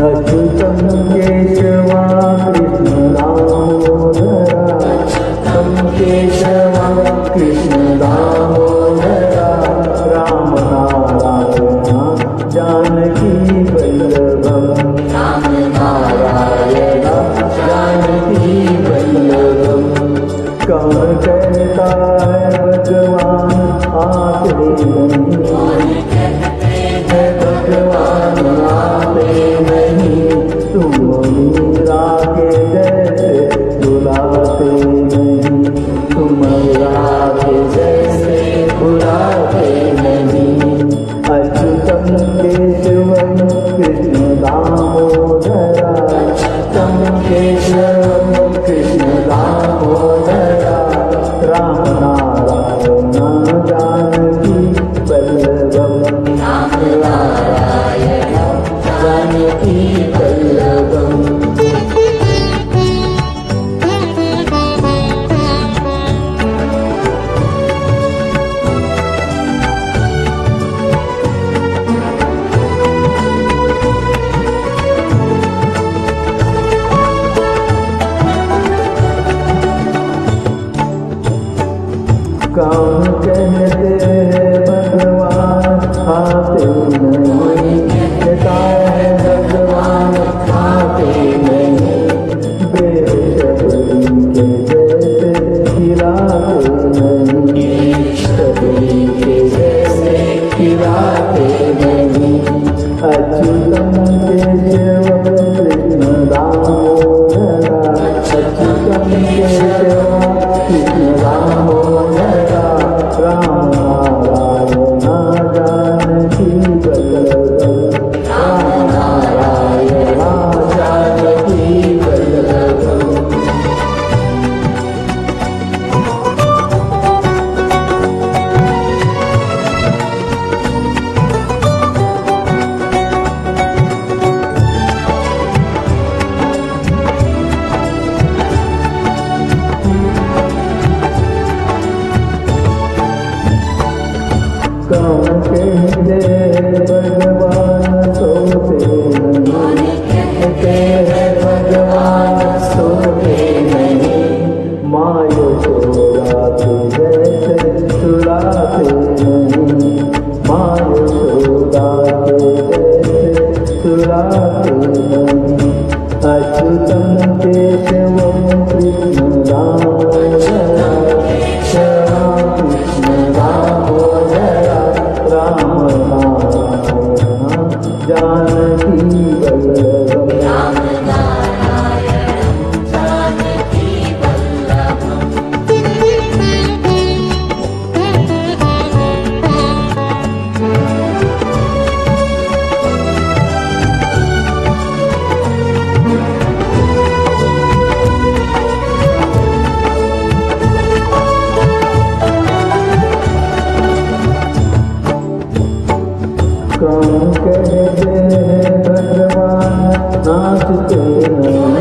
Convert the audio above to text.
अच्युतं केशवा कृष्ण दामोदरा, अच्युतं केशवा कृष्ण दामोदरा, राम नारायण जानकी वल्लभम, राम नारायण जानकी वल्लभम। कौन कहता है भगवान आते नहीं, भगवान आते नहीं, तुम मीरा के जैसे बुलाते नहीं, तुम मीरा के जैसे बुलाते नहीं। अच्युतं केशवं कृष्ण दामोदरा, अच्युतं केशवं कृष्ण दामोदरा, राम नारायण जानकी वल्लभम, राम नारायण जानकी वल्लभम। कौन कहते हैं भगवान आते नहीं, कहता है भगवान आते नहीं, बेशबरी के जैसे खिलाते नहीं, शबरी के जैसे खिलाते नहीं। अच्युतं केशवं कृष्ण दामोदरा, अच्युतं केशवं कृष्ण दामोदरा, राम नारायण जानकी वल्लभम, राम नारायण जानकी वल्लभम। कौन कहते भगवान सोते नहीं, कहते हैं भगवान सोते नहीं, माँ यशोदा के जैसे सुलाते नहीं, माँ यशोदा के जैसे सुलाते नहीं। अच्युतं केशवं कृष्ण दामोदरा, कृष्ण दामोदरा, राम नारायण जानकी वल्लभम, राम नारायण जानकी वल्लभम। कौन कहते हैं भगवान नाचते नहीं,